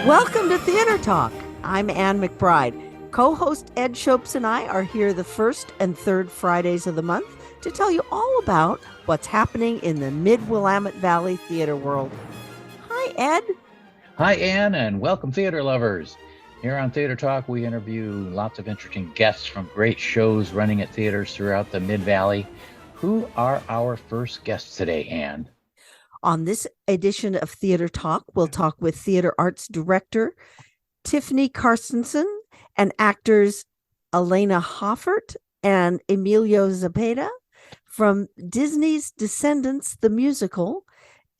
Welcome to Theater Talk. I'm Ann McBride. Co-host Ed Schoaps and I are here the first and third Fridays of the month to tell you all about what's happening in the mid-Willamette Valley theater world. Hi, Ed. Hi, Ann, and welcome, theater lovers. Here on Theater Talk, we interview lots of interesting guests from great shows running at theaters throughout the Mid-Valley. Who are our first guests today, Ann? On this edition of Theater Talk, we'll talk with theater arts director Tiffany Carstensen and actors Elena Hoffert and Emilio Zapata from Disney's Descendants, the musical,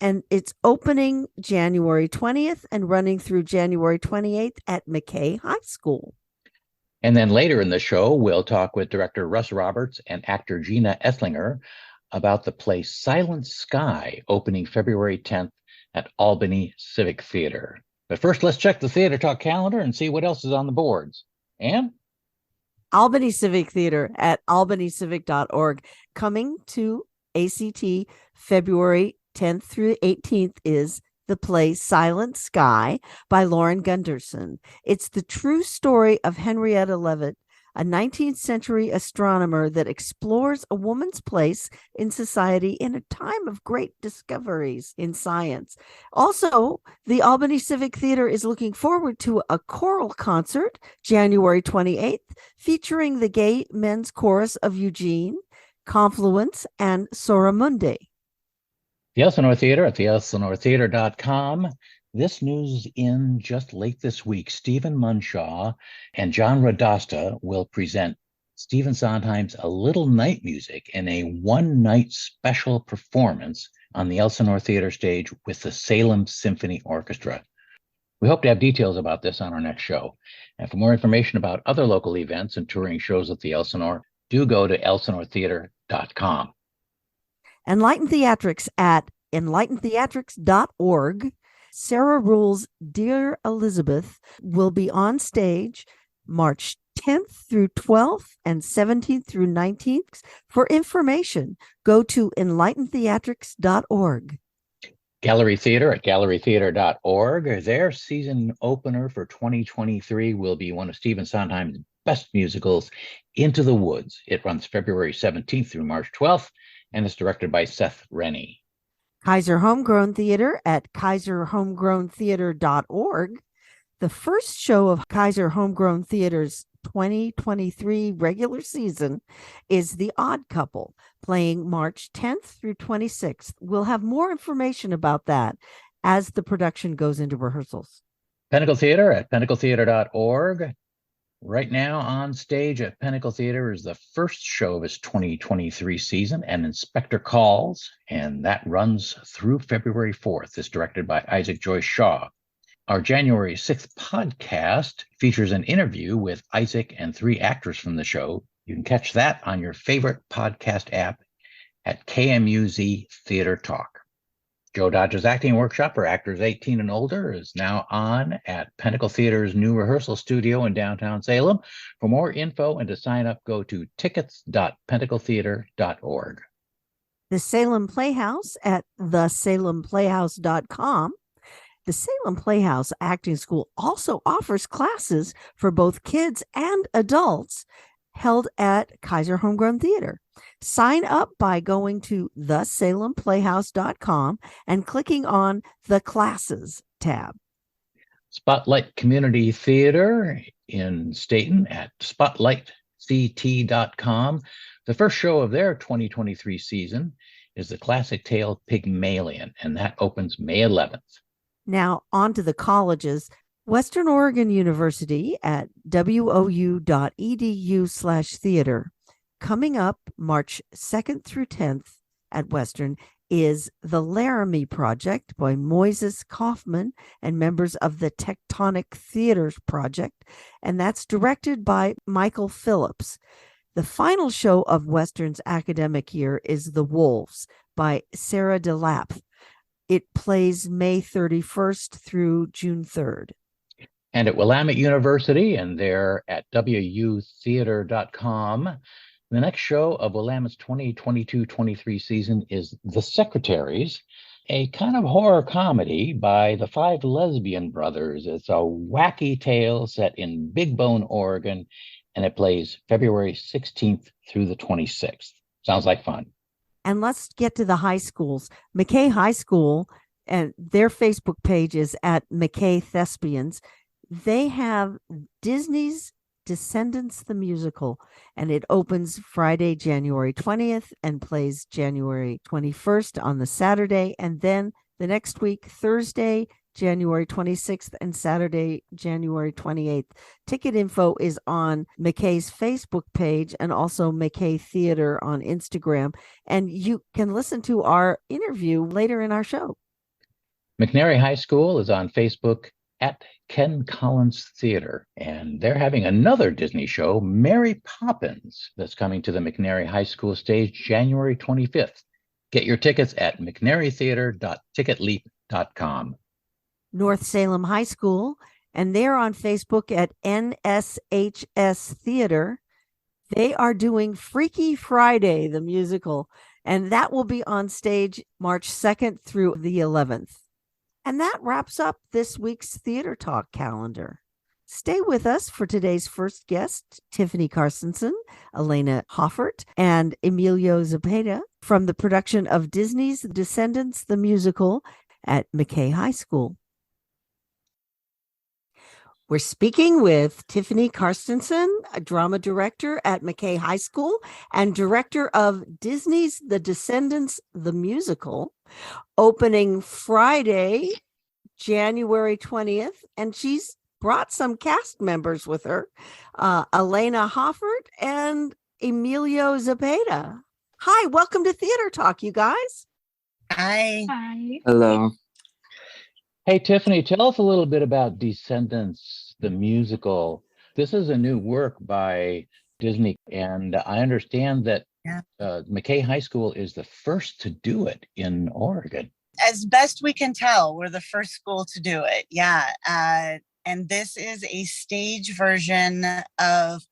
and it's opening January 20th and running through January 28th at McKay High School. And then later in the show, we'll talk with director Rus Roberts and actor Gina Eslinger about the play Silent Sky, opening February 10th at Albany Civic Theater. But first, let's check the Theater Talk calendar and see what else is on the boards. Ann? Albany Civic Theater at albanycivic.org. Coming to ACT February 10th through 18th is the play Silent Sky by Lauren Gunderson. It's the true story of Henrietta Leavitt, a 19th century astronomer that explores a woman's place in society in a time of great discoveries in science. Also, the Albany Civic Theater is looking forward to a choral concert January 28th featuring the Gay Men's Chorus of Eugene, Confluence, and Soramundi. The Elsinore Theater at theelsinoretheater.com. This news in just late this week. Stephen Munshaw and John Radasta will present Stephen Sondheim's A Little Night Music in a one-night special performance on the Elsinore Theater stage with the Salem Symphony Orchestra. We hope to have details about this on our next show. And for more information about other local events and touring shows at the Elsinore, do go to elsinoretheater.com. Enlighten Theatrics at enlightentheatrics.org. Sarah Rule's Dear Elizabeth will be on stage March 10th through 12th and 17th through 19th. For information, go to enlightentheatrics.org. Gallery Theater at gallerytheater.org. Their season opener for 2023 will be one of Stephen Sondheim's best musicals, Into the Woods. It runs February 17th through March 12th, and is directed by Seth Rennie. Kaiser Homegrown Theater at kaiserhomegrowntheater.org. The first show of Kaiser Homegrown Theater's 2023 regular season is The Odd Couple, playing March 10th through 26th. We'll have more information about that as the production goes into rehearsals. Pinnacle Theater at pinnacletheater.org. Right now on stage at Pinnacle Theater is the first show of its 2023 season, An Inspector Calls, and that runs through February 4th. It's directed by Isaac Joyce Shaw. Our January 6th podcast features an interview with Isaac and three actors from the show. You can catch that on your favorite podcast app at KMUZ Theatre Talk. Joe Dodge's acting workshop for actors 18 and older is now on at Pinnacle Theater's new rehearsal studio in downtown Salem. For more info and to sign up, go to tickets.pinnacletheater.org. The Salem Playhouse at thesalemplayhouse.com. The Salem Playhouse Acting School also offers classes for both kids and adults held at Kaiser Homegrown Theater. Sign up by going to thesalemplayhouse.com and clicking on the Classes tab. Spotlight Community Theater in Staten at spotlightct.com. The first show of their 2023 season is the classic tale Pygmalion, and that opens May 11th. Now on to the colleges. Western Oregon University at wou.edu/theater. Coming up March 2nd through 10th at Western is The Laramie Project by Moises Kaufman and members of the Tectonic Theaters Project, and that's directed by Michael Phillips. The final show of Western's academic year is The Wolves by Sarah DeLappe. It plays May 31st through June 3rd. And at Willamette University, and they're at wutheater.com, the next show of Willamette's 2022-23 season is The Secretaries. a kind of horror comedy by the five lesbian brothers. It's a wacky tale set in Big Bone, Oregon, and it plays February 16th through the 26th. Sounds like fun. And let's get to the high schools. McKay High School, and their Facebook page is at McKay Thespians. They have Disney's Descendants the musical, and it opens Friday, January 20th and plays January 21st on the Saturday. And then the next week, Thursday, January 26th and Saturday, January 28th. Ticket info is on McKay's Facebook page and also McKay Theater on Instagram. And you can listen to our interview later in our show. McNary High School is on Facebook at Ken Collins Theater, and they're having another Disney show, Mary Poppins, that's coming to the McNary High School stage January 25th. Get your tickets at mcnarytheater.ticketleap.com. North Salem High School, and they're on Facebook at NSHS Theater. They are doing Freaky Friday, the musical, and that will be on stage March 2nd through the 11th. And that wraps up this week's Theater Talk calendar. Stay with us for today's first guest, Tiffany Carstensen, Elena Hoffert, and Emilio Zepeda from the production of Disney's Descendants, the musical at McKay High School. We're speaking with Tiffany Carstensen, a drama director at McKay High School and director of Disney's The Descendants, the musical, opening Friday, January 20th. And she's brought some cast members with her, Elena Hoffert and Emilio Zepeda. Hi, welcome to Theater Talk, you guys. Hi. Hi. Hello. Hey, Tiffany, tell us a little bit about Descendants, the musical. This is a new work by Disney, and I understand that McKay High School is the first to do it in Oregon. As best we can tell, we're the first school to do it. Yeah. And this is a stage version of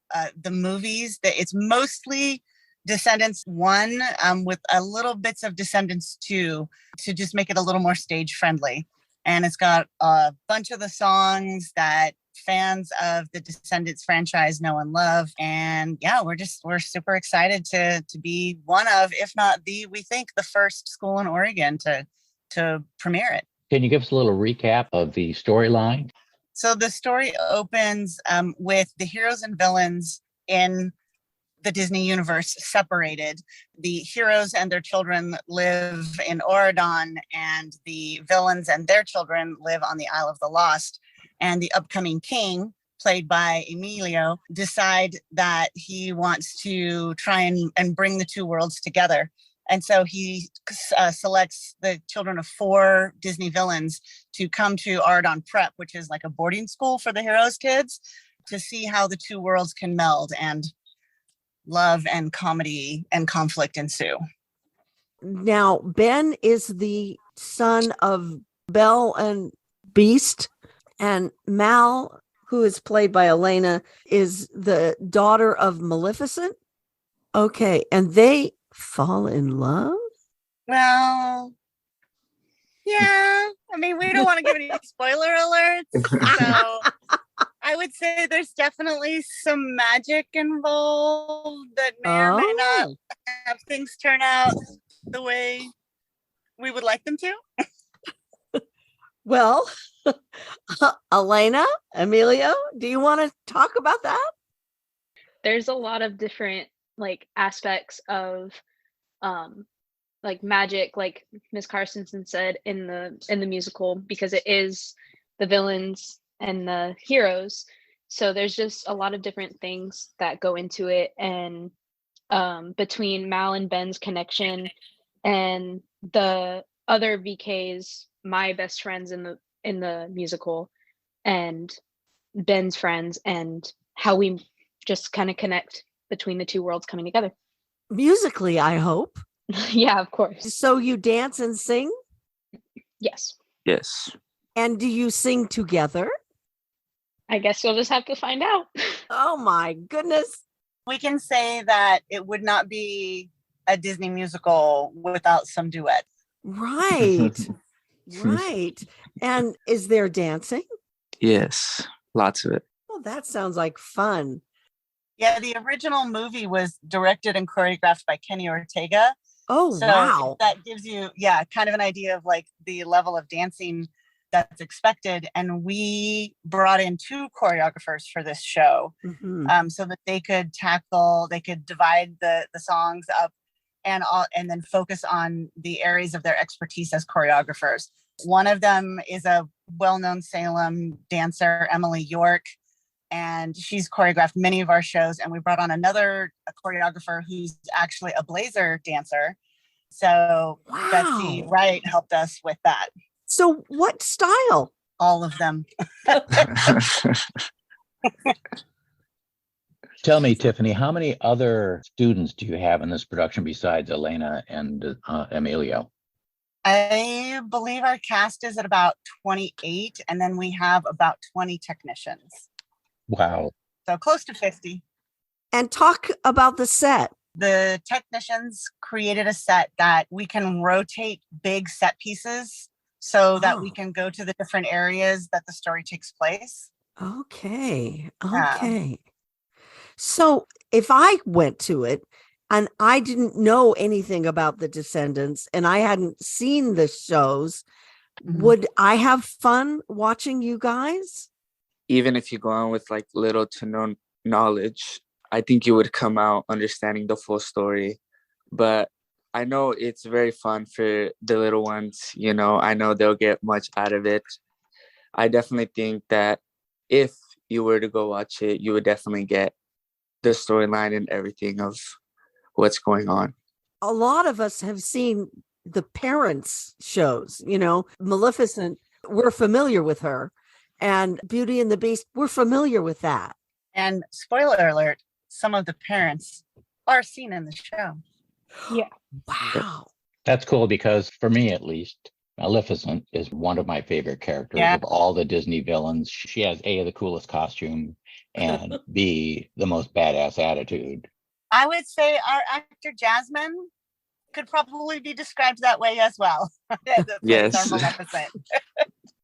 the movies. That it's mostly Descendants 1 with a little bits of Descendants 2 to just make it a little more stage friendly. And it's got a bunch of the songs that fans of the Descendants franchise know and love. And yeah, we're super excited to be one of, if not we think the first school in Oregon to premiere it. Can you give us a little recap of the storyline? So the story opens with the heroes and villains in the Disney universe separated. The heroes and their children live in Oregon, and the villains and their children live on the Isle of the Lost. And the upcoming king, played by Emilio, decide that he wants to try and bring the two worlds together. And so he selects the children of 4 Disney villains to come to Oregon Prep, which is like a boarding school for the heroes' kids, to see how the two worlds can meld and love and comedy and conflict ensue. Now, Ben is the son of Belle and Beast, and Mal, who is played by Elena, is the daughter of Maleficent. Okay, and they fall in love? Well, yeah. I mean, we don't want to give any spoiler alerts. So I would say there's definitely some magic involved that may or may not have things turn out the way we would like them to. Well, Elena, Emilio, do you want to talk about that? There's a lot of different aspects of magic, like Ms. Carstensen said in the musical, because it is the villains and the heroes. So there's just a lot of different things that go into it. And between Mal and Ben's connection and the other VKs, my best friends in the musical, and Ben's friends, and how we just kind of connect between the two worlds coming together. Musically, I hope. Yeah, of course. So you dance and sing? Yes. Yes. And do you sing together? I guess you'll just have to find out. Oh my goodness. We can say that it would not be a Disney musical without some duet. Right. Right. And is there dancing? Yes, lots of it. Well, that sounds like fun. Yeah, the original movie was directed and choreographed by Kenny Ortega. Oh, So wow. that gives you, yeah, kind of an idea of like the level of dancing that's expected. And we brought in 2 choreographers for this show, so that they could divide the songs up and then focus on the areas of their expertise as choreographers. One of them is a well-known Salem dancer, Emily York, and she's choreographed many of our shows. And we brought on a choreographer who's actually a Blazer dancer. So Betsy Wright helped us with that. So what style? All of them. Tell me, Tiffany, how many other students do you have in this production besides Elena and Emilio? I believe our cast is at about 28, and then we have about 20 technicians. Wow. So close to 50. And talk about the set. The technicians created a set that we can rotate big set pieces so that we can go to the different areas that the story takes place. Okay. So if I went to it and I didn't know anything about the Descendants and I hadn't seen the shows, would I have fun watching you guys? Even if you go on with like little to no knowledge, I think you would come out understanding the full story. But I know it's very fun for the little ones. You know, I know they'll get much out of it. I definitely think that if you were to go watch it, you would definitely get the storyline and everything of what's going on. A lot of us have seen the parents' shows, you know, Maleficent, we're familiar with her, and Beauty and the Beast, we're familiar with that. And spoiler alert, some of the parents are seen in the show. Yeah. Wow. That's cool because for me, at least, Maleficent is one of my favorite characters of all the Disney villains. She has A, the coolest costume, and B, the most badass attitude. I would say our actor Jasmine could probably be described that way as well. Yes.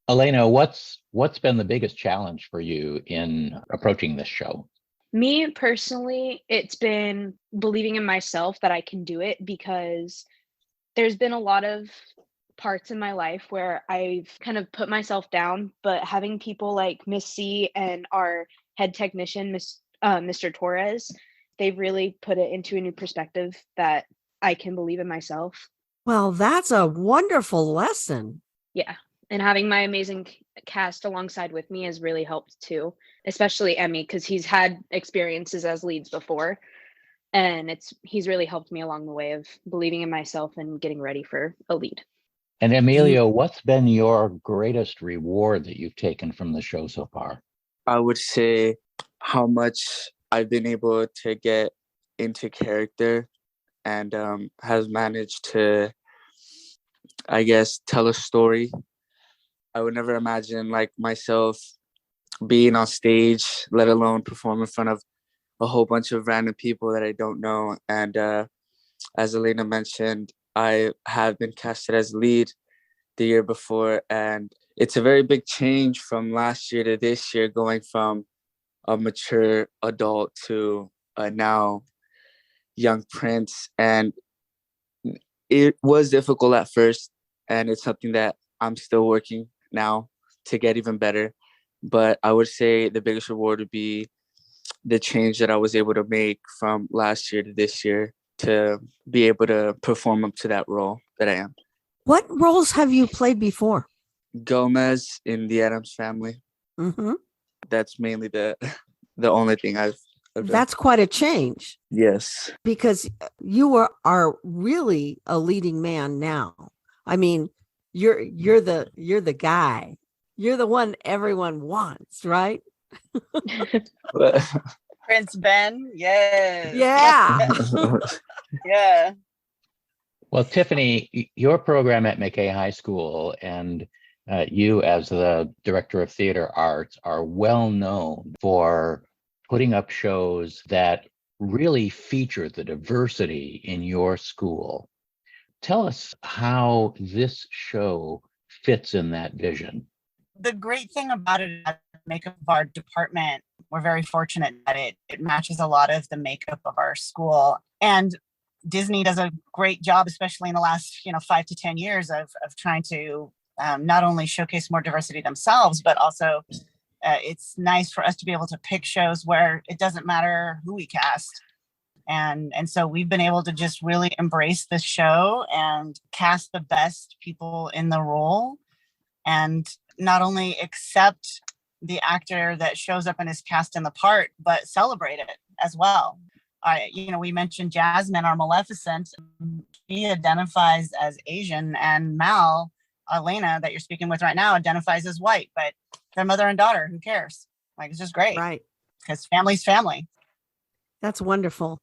Elena, what's been the biggest challenge for you in approaching this show? Me personally, it's been believing in myself that I can do it, because there's been a lot of parts in my life where I've kind of put myself down, but having people like Miss C and our head technician, Mr. Torres, they've really put it into a new perspective that I can believe in myself. Well, that's a wonderful lesson. Yeah. And having my amazing cast alongside with me has really helped too, especially Emmy, because he's had experiences as leads before. And he's really helped me along the way of believing in myself and getting ready for a lead. And Emilio, what's been your greatest reward that you've taken from the show so far? I would say how much I've been able to get into character and has managed to, I guess, tell a story. I would never imagine like myself being on stage, let alone perform in front of a whole bunch of random people that I don't know. And as Elena mentioned, I have been casted as lead the year before, and it's a very big change from last year to this year, going from a mature adult to a now young prince. And it was difficult at first, and it's something that I'm still working now to get even better. But I would say the biggest reward would be the change that I was able to make from last year to this year to be able to perform up to that role that I am. What roles have you played before? Gomez in the Addams Family. Mm-hmm. That's mainly the only thing I've done. That's quite a change. Yes. Because you are really a leading man now. I mean, you're the guy. You're the one everyone wants, right? Prince Ben, yes. Yeah. Yeah. Well, Tiffany, your program at McKay High School and you as the director of theater arts are well known for putting up shows that really feature the diversity in your school. Tell us how this show fits in that vision. The great thing about it, at the makeup of our department, we're very fortunate that it matches a lot of the makeup of our school. And Disney does a great job, especially in the last 5 to 10 years of trying to not only showcase more diversity themselves, but also it's nice for us to be able to pick shows where it doesn't matter who we cast. And so we've been able to just really embrace this show and cast the best people in the role, and not only accept the actor that shows up and is cast in the part, but celebrate it as well. We mentioned Jasmine, our Maleficent. She identifies as Asian, and Mal, Elena, that you're speaking with right now, identifies as white, but they're mother and daughter. Who cares? Like, it's just great. Right. Because family's family. That's wonderful.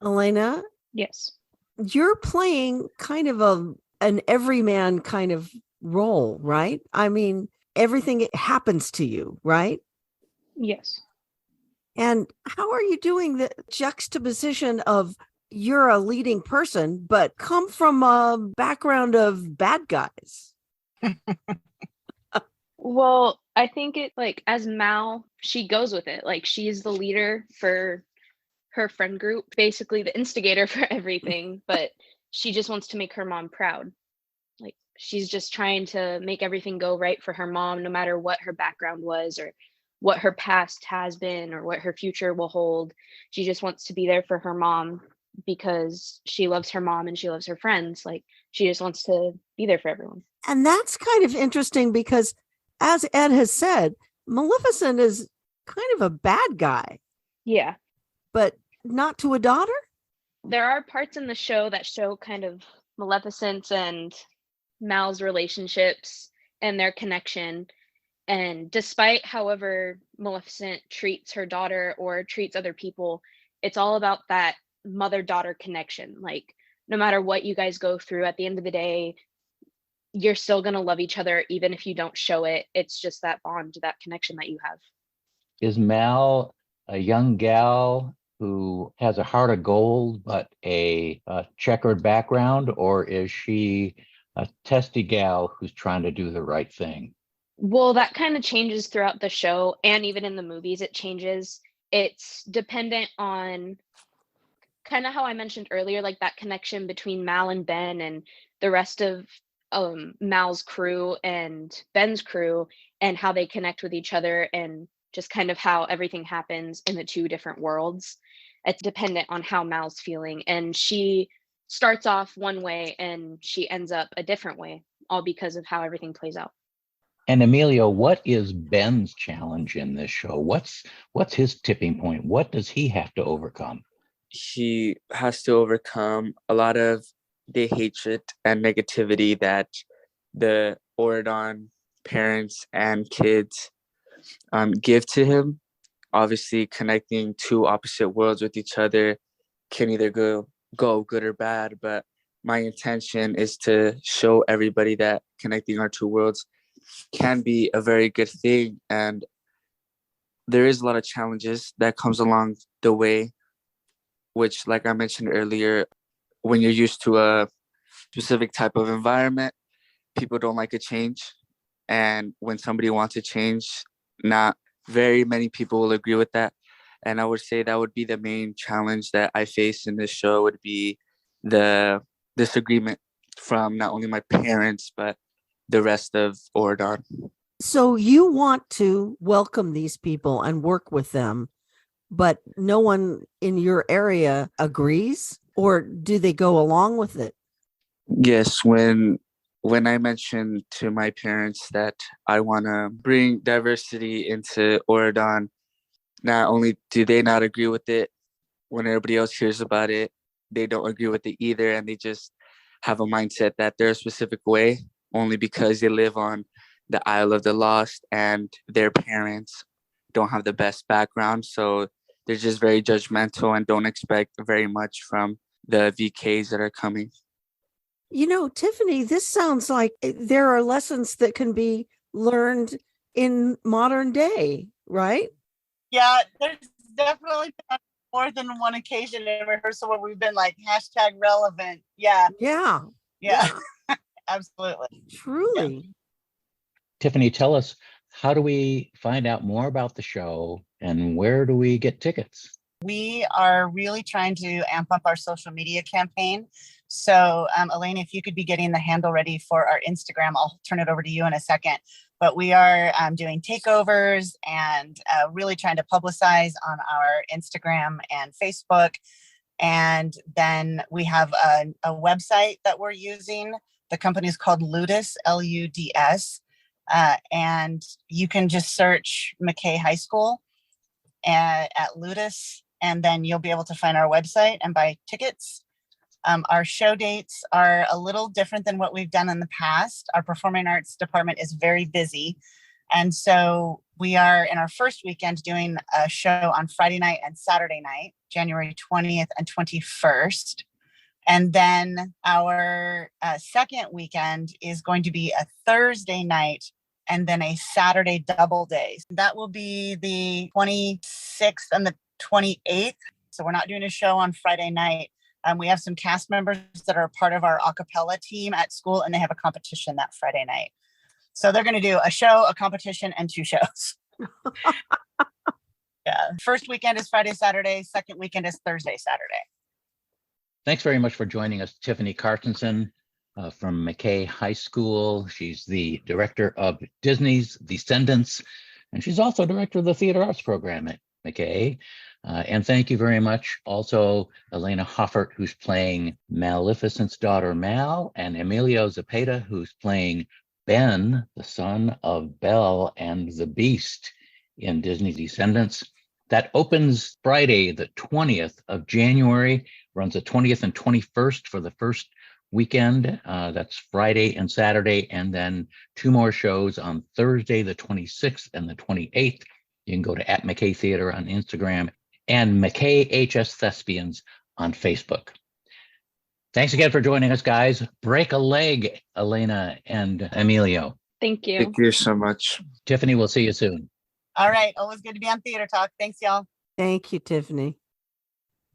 Elena, Yes. you're playing kind of an everyman kind of role, right? I mean, everything happens to you, right? Yes. And how are you doing the juxtaposition of you're a leading person, but come from a background of bad guys? Well, I think it, like, as Mal, she goes with it. Like, she's the leader for her friend group, basically the instigator for everything, but she just wants to make her mom proud. Like, she's just trying to make everything go right for her mom, no matter what her background was or what her past has been or what her future will hold. She just wants to be there for her mom because she loves her mom and she loves her friends. Like, she just wants to be there for everyone. And that's kind of interesting because, as Ed has said, Maleficent is kind of a bad guy, Yeah. but not to a daughter. There are parts in the show that show kind of Maleficent and Mal's relationships and their connection. And despite however Maleficent treats her daughter or treats other people, it's all about that mother-daughter connection. Like, no matter what you guys go through, at the end of the day, you're still going to love each other, even if you don't show it. It's just that bond, that connection that you have. Is Mal a young gal who has a heart of gold but a checkered background, or is she a testy gal who's trying to do the right thing? Well, that kind of changes throughout the show, and even in the movies it changes. It's dependent on kind of how I mentioned earlier, like that connection between Mal and Ben and the rest of Mal's crew and Ben's crew, and how they connect with each other, and just kind of how everything happens in the two different worlds. It's dependent on how Mal's feeling, and she starts off one way and she ends up a different way, all because of how everything plays out. And Emilio, what is Ben's challenge in this show? What's his tipping point? What does he have to overcome? He has to overcome a lot of the hatred and negativity that the Oradon parents and kids give to him. Obviously, connecting two opposite worlds with each other can either go good or bad, but my intention is to show everybody that connecting our two worlds can be a very good thing. And there is a lot of challenges that comes along the way, which, like I mentioned earlier, when you're used to a specific type of environment, people don't like a change. And when somebody wants to change, not very many people will agree with that. And I would say that would be the main challenge that I face in this show, would be the disagreement from not only my parents, but the rest of Oradon. So you want to welcome these people and work with them, but no one in your area agrees, or do they go along with it? Yes, when I mentioned to my parents that I want to bring diversity into Oradon, not only do they not agree with it, when everybody else hears about it, they don't agree with it either, and they just have a mindset that they're a specific way only because they live on the Isle of the Lost and their parents don't have the best background. So they're just very judgmental and don't expect very much from the VKs that are coming. You know, Tiffany, this sounds like there are lessons that can be learned in modern day, right? Yeah, there's definitely been more than one occasion in rehearsal where we've been like #relevant. Yeah. Yeah. Yeah, absolutely. Truly. Tiffany, tell us, how do we find out more about the show and where do we get tickets? We are really trying to amp up our social media campaign. So, Elaine, if you could be getting the handle ready for our Instagram, I'll turn it over to you in a second. But we are doing takeovers and really trying to publicize on our Instagram and Facebook. And then we have a website that we're using. The company is called Ludus, Luds. And you can just search McKay High School at Ludus, and then you'll be able to find our website and buy tickets. Our show dates are a little different than what we've done in the past. Our performing arts department is very busy. And so we are in our first weekend doing a show on Friday night and Saturday night, January 20th and 21st. And then our second weekend is going to be a Thursday night and then a Saturday double day. That will be the 26th and the 28th. So we're not doing a show on Friday night. We have some cast members that are part of our a cappella team at school, and they have a competition that Friday night. So they're going to do a show, a competition, and 2 shows. Yeah. First weekend is Friday, Saturday. Second weekend is Thursday, Saturday. Thanks very much for joining us, Tiffany Carstensen from McKay High School. She's the director of Disney's Descendants, and she's also director of the theater arts program at McKay. And thank you very much also Elena Hoffert, who's playing Maleficent's daughter Mal, and Emilio Zepeda, who's playing Ben, the son of Belle and the Beast in Disney's Descendants. That opens Friday, the 20th of January, runs the 20th and 21st for the first weekend. That's Friday and Saturday, and then 2 more shows on Thursday, the 26th and the 28th. You can go to @McKay Theater on Instagram and McKay HS Thespians on Facebook. Thanks again for joining us, guys. Break a leg, Elena and Emilio. Thank you. Thank you so much. Tiffany, we'll see you soon. All right. Always good to be on Theater Talk. Thanks, y'all. Thank you, Tiffany.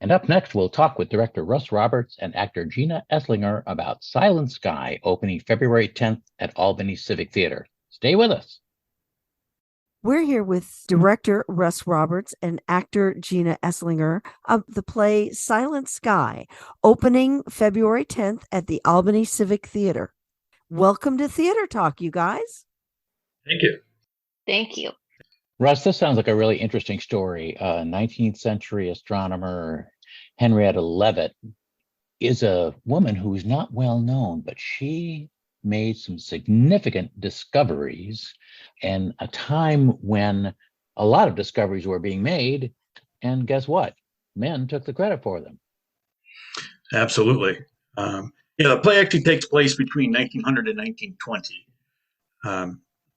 And up next, we'll talk with director Rus Roberts and actor Gina Eslinger about Silent Sky, opening February 10th at Albany Civic Theater. Stay with us. We're here with director Rus Roberts and actor Gina Eslinger of the play Silent Sky, opening February 10th at the Albany Civic Theater. Welcome to Theater Talk, you guys. Thank you. Thank you. Russ, this sounds like a really interesting story. 19th century astronomer Henrietta Leavitt is a woman who's not well known, but she made some significant discoveries in a time when a lot of discoveries were being made. And guess what? Men took the credit for them. Absolutely. The play actually takes place between 1900 and 1920.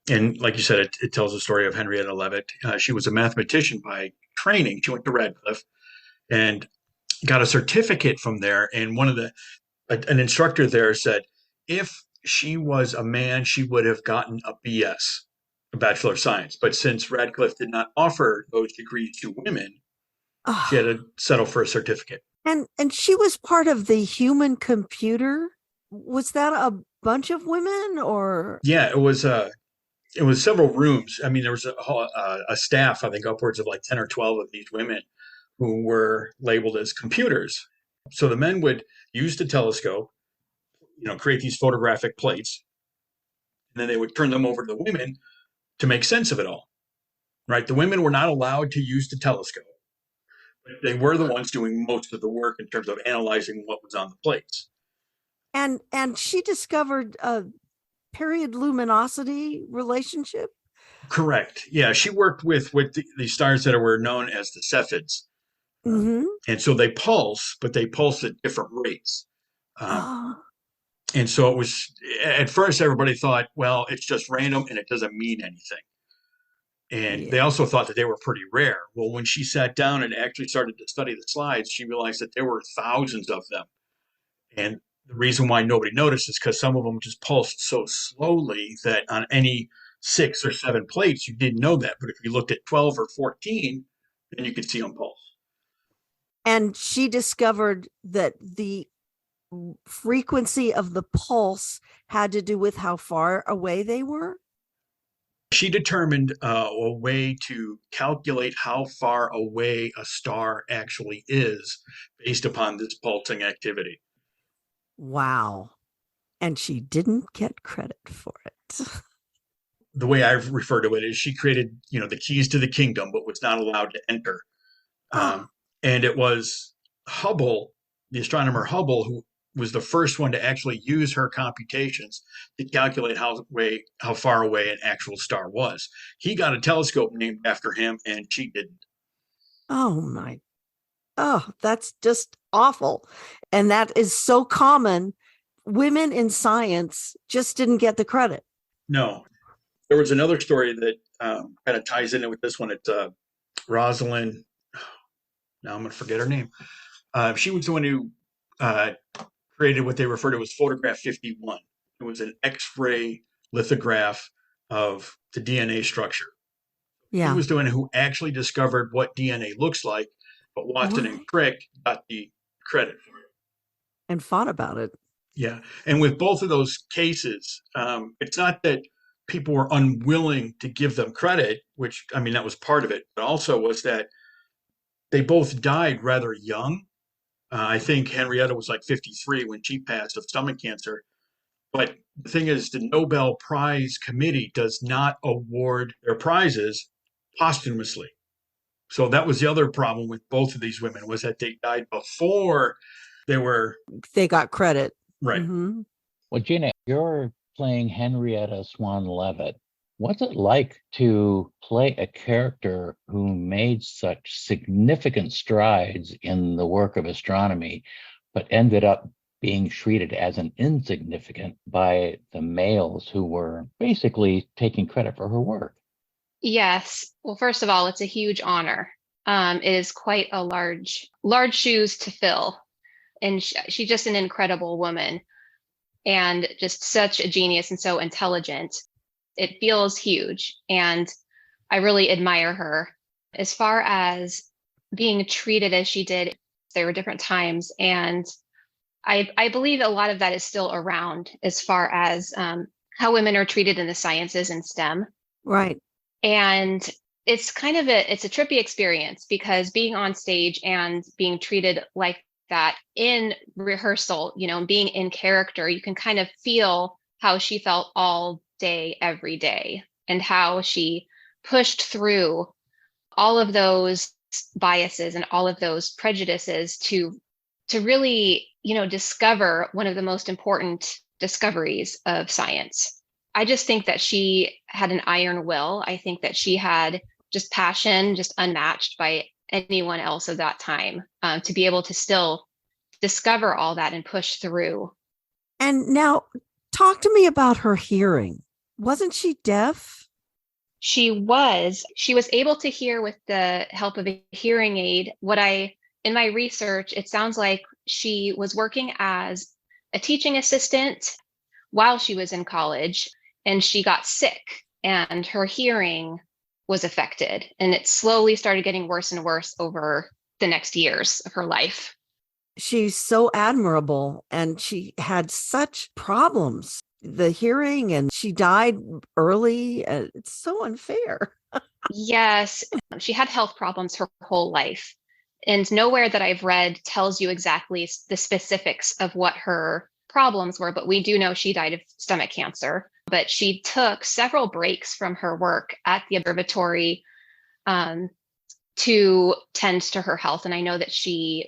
And like you said, it tells the story of Henrietta Leavitt. She was a mathematician by training. She went to Radcliffe and got a certificate from there. And an instructor there said, if she was a man, she would have gotten a BS, a Bachelor of Science. But since Radcliffe did not offer those degrees to women, she had to settle for a certificate. And she was part of the human computer. Was that a bunch of women or? Yeah, it was several rooms. I mean, there was a staff, I think upwards of like 10 or 12 of these women who were labeled as computers. So the men would use the telescope, create these photographic plates, and then they would turn them over to the women to make sense of it all, right? The women were not allowed to use the telescope, but they were the ones doing most of the work in terms of analyzing what was on the plates. And she discovered a period luminosity relationship. Correct. Yeah, she worked with the stars that were known as the Cephids. Mm-hmm. And so they pulse, but they pulse at different rates. And so it was, at first everybody thought, well, it's just random and it doesn't mean anything. And they also thought that they were pretty rare. Well, when she sat down and actually started to study the slides, she realized that there were thousands of them. And the reason why nobody noticed is because some of them just pulsed so slowly that on any 6 or 7 plates, you didn't know that. But if you looked at 12 or 14, then you could see them pulse. And she discovered that frequency of the pulse had to do with how far away they were? She determined a way to calculate how far away a star actually is based upon this pulsing activity. Wow. And she didn't get credit for it. The way I refer to it is she created, the keys to the kingdom, but was not allowed to enter. And it was Hubble, the astronomer Hubble, who was the first one to actually use her computations to calculate how far away an actual star was. He got a telescope named after him, and she didn't. Oh, that's just awful. And that is so common. Women in science just didn't get the credit. No. There was another story that kind of ties in with this one. It's Rosalind. Now I'm going to forget her name. She was the one who created what they refer to as photograph 51. It was an X-ray lithograph of the DNA structure. Yeah. He was the one who actually discovered what DNA looks like, but Watson and Crick got the credit for it. And fought about it. Yeah. And with both of those cases, it's not that people were unwilling to give them credit, which, that was part of it, but also was that they both died rather young. I think Henrietta was like 53 when she passed of stomach cancer. But the thing is, the Nobel Prize Committee does not award their prizes posthumously. So that was the other problem with both of these women, was that they died before they got credit. Right. Mm-hmm. Well, Gina, you're playing Henrietta Swan Leavitt. What's it like to play a character who made such significant strides in the work of astronomy, but ended up being treated as an insignificant by the males who were basically taking credit for her work? Yes. Well, first of all, it's a huge honor. It is quite a large shoes to fill. And she's just an incredible woman and just such a genius and so intelligent. It feels huge. And I really admire her. As far as being treated as she did, there were different times. And I believe a lot of that is still around as far as how women are treated in the sciences and STEM. Right. And it's kind of it's a trippy experience, because being on stage and being treated like that in rehearsal, being in character, you can kind of feel how she felt all day, every day, and how she pushed through all of those biases and all of those prejudices to really, discover one of the most important discoveries of science. I just think that she had an iron will. I think that she had just passion, just unmatched by anyone else of that time, to be able to still discover all that and push through. And now talk to me about her hearing. Wasn't she deaf? She was able to hear with the help of a hearing aid. In my research, it sounds like she was working as a teaching assistant while she was in college, and she got sick and her hearing was affected, and it slowly started getting worse and worse over the next years of her life. She's so admirable, and she had such problems, the hearing, and she died early. It's so unfair. Yes, she had health problems her whole life, and nowhere that I've read tells you exactly the specifics of what her problems were, but we do know she died of stomach cancer. But she took several breaks from her work at the observatory to tend to her health. And I know that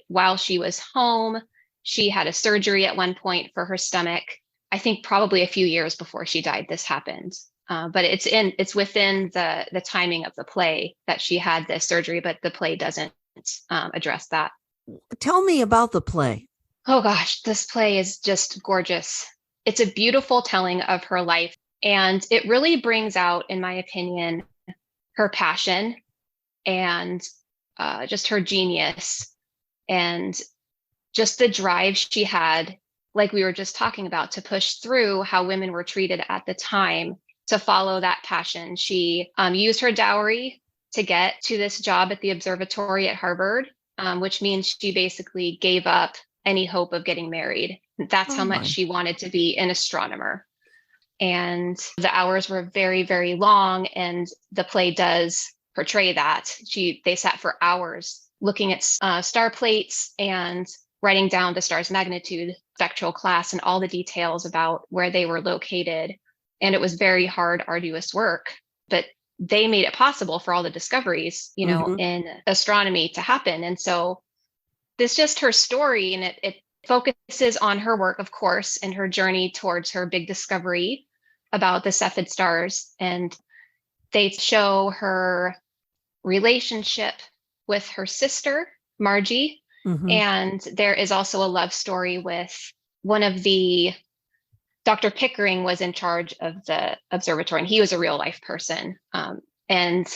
while she was home, she had a surgery at one point for her stomach. I think probably a few years before she died, this happened. But it's within the timing of the play that she had this surgery, but the play doesn't address that. Tell me about the play. Oh gosh, this play is just gorgeous. It's a beautiful telling of her life, and it really brings out, in my opinion, her passion and just her genius and just the drive she had, like we were just talking about, to push through how women were treated at the time, to follow that passion. She used her dowry to get to this job at the observatory at Harvard, which means she basically gave up any hope of getting married That's how Oh much my. she wanted to be an astronomer. And the hours were very, very long. And the play does portray that. They sat for hours looking at star plates and writing down the star's magnitude, spectral class, and all the details about where they were located. And it was very hard, arduous work. But they made it possible for all the discoveries, in astronomy to happen. And so this just her story, and it focuses on her work, of course, and her journey towards her big discovery about the Cepheid stars. And they show her relationship with her sister, Margie. Mhm. And there is also a love story with one of the Dr. Pickering was in charge of the observatory, and he was a real life person. And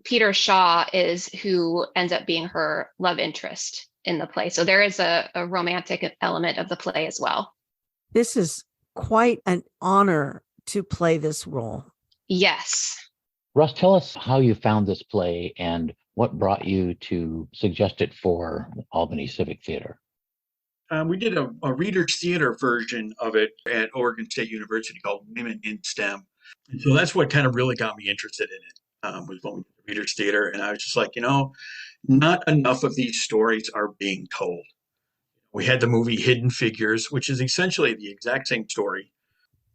Peter Shaw is who ends up being her love interest in the play. So there is a romantic element of the play as well. This is quite an honor to play this role. Yes. Rus, tell us how you found this play and what brought you to suggest it for Albany Civic Theater. We did a reader's theater version of it at Oregon State University called Women in STEM. And so that's what kind of really got me interested in it, was when we did the reader's theater. And I was just like, not enough of these stories are being told. We had the movie Hidden Figures, which is essentially the exact same story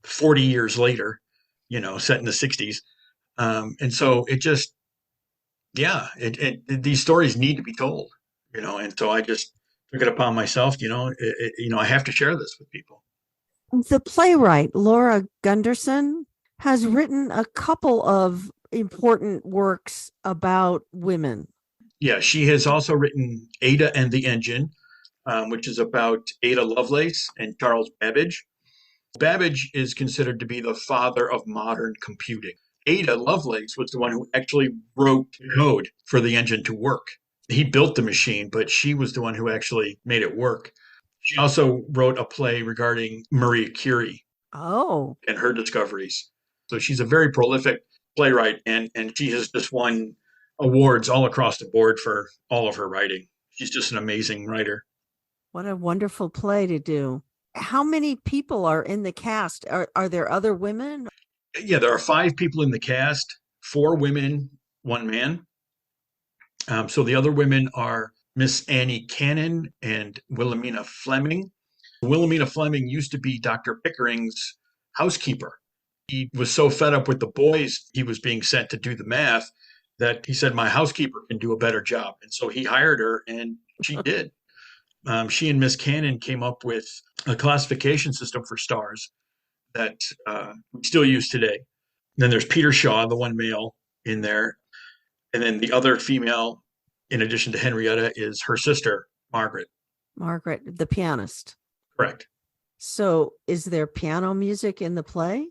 40 years later, set in the 60s. And so it just, these stories need to be told, and so I just took it upon myself, I have to share this with people. The playwright, Laura Gunderson, has written a couple of important works about women. Yeah, she has also written Ada and the Engine, which is about Ada Lovelace and Charles Babbage. Babbage is considered to be the father of modern computing. Ada Lovelace was the one who actually wrote the code for the engine to work. He built the machine, but she was the one who actually made it work. She also wrote a play regarding Marie Curie Oh, and her discoveries. So she's a very prolific playwright, and she has just won awards all across the board for all of her writing. She's just an amazing writer. what a wonderful play to do. How many people are in the cast? Are there other women? Yeah, there are 5 people in the cast, 4 women, 1 man. So the other women are Miss Annie Cannon and Wilhelmina Fleming. Wilhelmina Fleming used to be Dr. Pickering's housekeeper. He was so fed up with the boys he was being sent to do the math that he said, my housekeeper can do a better job. And so he hired her, and she did. She and Miss Cannon came up with a classification system for stars that we still use today. Then there's Peter Shaw, the one male in there. And then the other female, in addition to Henrietta, is her sister, Margaret. Margaret, the pianist. Correct. So is there piano music in the play?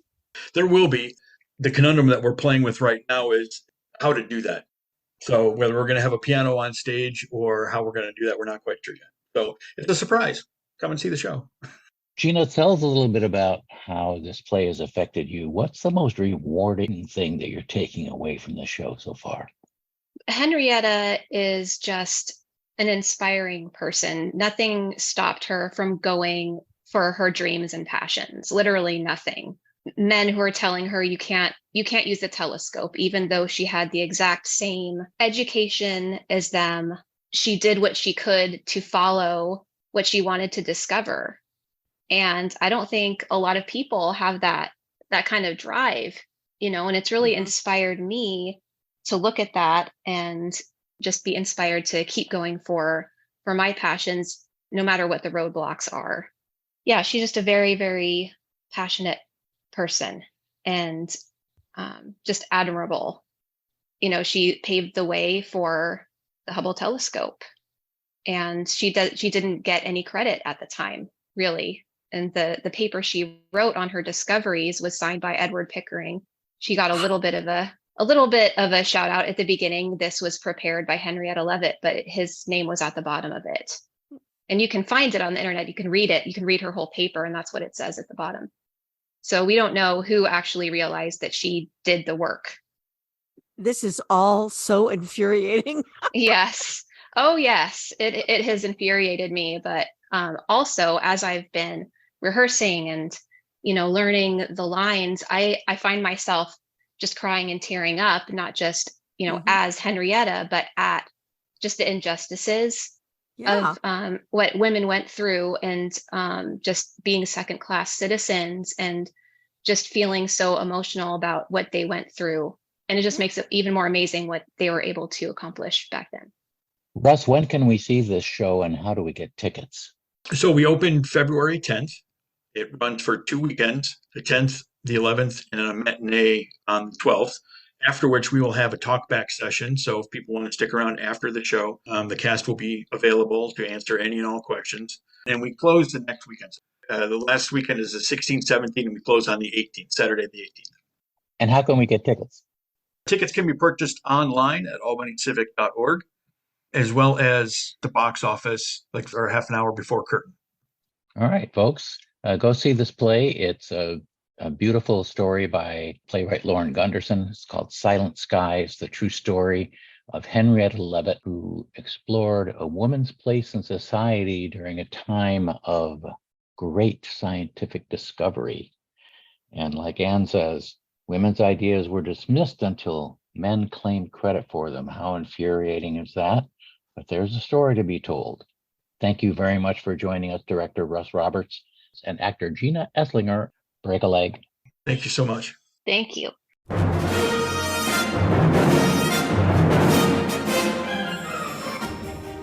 There will be. The conundrum that we're playing with right now is how to do that. So whether we're going to have a piano on stage or how we're going to do that, we're not quite sure yet. So it's a surprise. Come and see the show. Gina, tell us a little bit about how this play has affected you. What's the most rewarding thing that you're taking away from the show so far? Henrietta is just an inspiring person. Nothing stopped her from going for her dreams and passions. Literally nothing. Men who are telling her you can't use the telescope, even though she had the exact same education as them. She did what she could to follow what she wanted to discover. And I don't think a lot of people have that kind of drive, and it's really inspired me to look at that and just be inspired to keep going for my passions, no matter what the roadblocks are. Yeah, she's just a very, very passionate person, and just admirable. She paved the way for the Hubble telescope, and she didn't get any credit at the time, really. And the paper she wrote on her discoveries was signed by Edward Pickering. She got a little bit of a shout out at the beginning. This was prepared by Henrietta Leavitt, but his name was at the bottom of it. And you can find it on the internet. You can read it. You can read her whole paper, and that's what it says at the bottom. So we don't know who actually realized that she did the work. This is all so infuriating. Yes. Oh, yes. It has infuriated me, but Also, as I've been rehearsing and, learning the lines, I find myself just crying and tearing up, not just, as Henrietta, but at just the injustices of what women went through, and just being second-class citizens, and just feeling so emotional about what they went through. And it just makes it even more amazing what they were able to accomplish back then. Russ, when can we see this show and how do we get tickets? So we opened February 10th. It runs for 2 weekends, the 10th, the 11th, and a matinee on the 12th. After which we will have a talkback session. So if people want to stick around after the show, the cast will be available to answer any and all questions. And we close the next weekend. The last weekend is the 16th, 17th, and we close on the 18th, Saturday the 18th. And how can we get tickets? Tickets can be purchased online at albanycivic.org, as well as the box office, or half an hour before curtain. All right, folks, go see this play. It's a beautiful story by playwright Lauren Gunderson. It's called Silent Skies, the true story of Henrietta Leavitt, who explored a woman's place in society during a time of great scientific discovery. And like Anne says, women's ideas were dismissed until men claimed credit for them. How infuriating is that? But there's a story to be told. Thank you very much for joining us, director Rus Roberts and actor Gina Eslinger. Break a leg. Thank you so much. Thank you.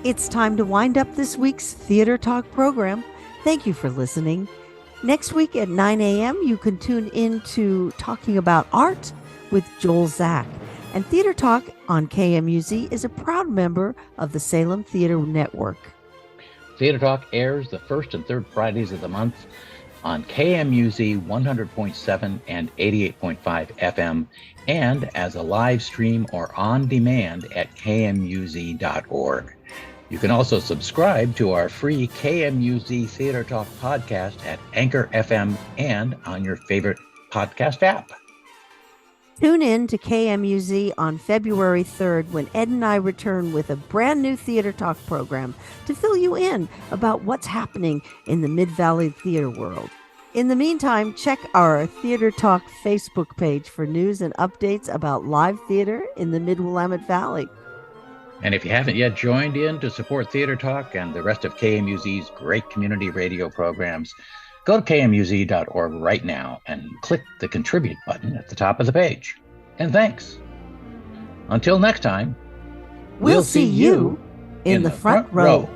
It's time to wind up this week's Theater Talk program. Thank you for listening. Next week at 9 a.m., you can tune into Talking About Art with Joel Zach. And Theater Talk on KMUZ is a proud member of the Salem Theater Network. Theater Talk airs the first and third Fridays of the month on KMUZ 100.7 and 88.5 FM, and as a live stream or on demand at kmuz.org. You can also subscribe to our free KMUZ Theater Talk podcast at Anchor FM and on your favorite podcast app. Tune in to KMUZ on February 3rd when Ed and I return with a brand new Theater Talk program to fill you in about what's happening in the Mid-Valley theater world. In the meantime, check our Theater Talk Facebook page for news and updates about live theater in the Mid-Willamette Valley. And if you haven't yet joined in to support Theater Talk and the rest of KMUZ's great community radio programs, go to kmuz.org right now and click the Contribute button at the top of the page. And thanks. Until next time, We'll see you in the front row.